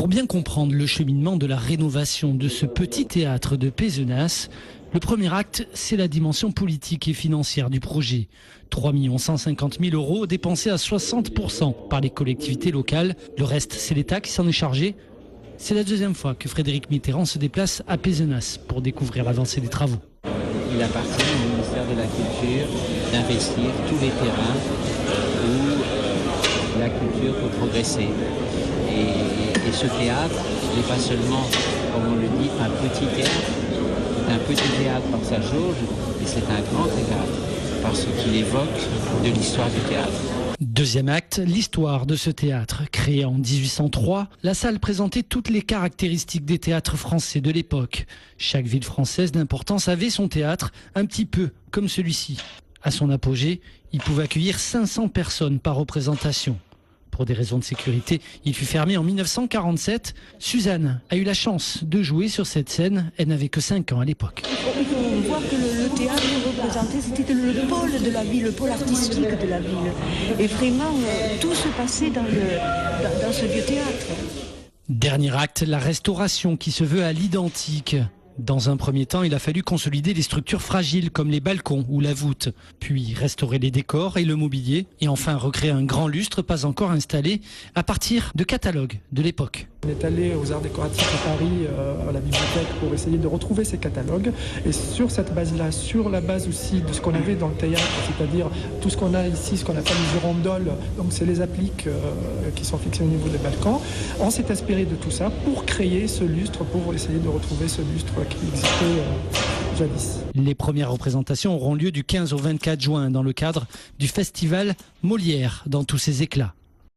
Pour bien comprendre le cheminement de la rénovation de ce petit théâtre de Pézenas, le premier acte, c'est la dimension politique et financière du projet. 3 150 000 € dépensés à 60% par les collectivités locales. Le reste, c'est l'État qui s'en est chargé. C'est la deuxième fois que Frédéric Mitterrand se déplace à Pézenas pour découvrir l'avancée des travaux. Il appartient au ministère de la Culture d'investir tous les terrains où la culture peut progresser. Et ce théâtre n'est pas seulement, comme on le dit, un petit théâtre. C'est un petit théâtre par sa jauge, et c'est un grand théâtre parce qu'il évoque de l'histoire du théâtre. Deuxième acte, l'histoire de ce théâtre. Créé en 1803, la salle présentait toutes les caractéristiques des théâtres français de l'époque. Chaque ville française d'importance avait son théâtre, un petit peu comme celui-ci. À son apogée, il pouvait accueillir 500 personnes par représentation. Pour des raisons de sécurité, il fut fermé en 1947. Suzanne a eu la chance de jouer sur cette scène. Elle n'avait que 5 ans à l'époque. Il faut voir que le théâtre représenté, c'était le pôle de la ville, le pôle artistique de la ville. Et vraiment, tout se passait dans ce vieux théâtre. Dernier acte, la restauration qui se veut à l'identique. Dans un premier temps, il a fallu consolider les structures fragiles comme les balcons ou la voûte, puis restaurer les décors et le mobilier, et enfin recréer un grand lustre pas encore installé à partir de catalogues de l'époque. On est allé aux Arts décoratifs à Paris, à la bibliothèque, pour essayer de retrouver ces catalogues. Et sur cette base-là, sur la base aussi de ce qu'on avait dans le théâtre, c'est-à-dire tout ce qu'on a ici, ce qu'on appelle les girondoles, donc c'est les appliques qui sont fixées au niveau des balcons, on s'est inspiré de tout ça pour créer ce lustre, pour essayer de retrouver ce lustre qui existait jadis. Les premières représentations auront lieu du 15 au 24 juin dans le cadre du festival Molière dans tous ses éclats.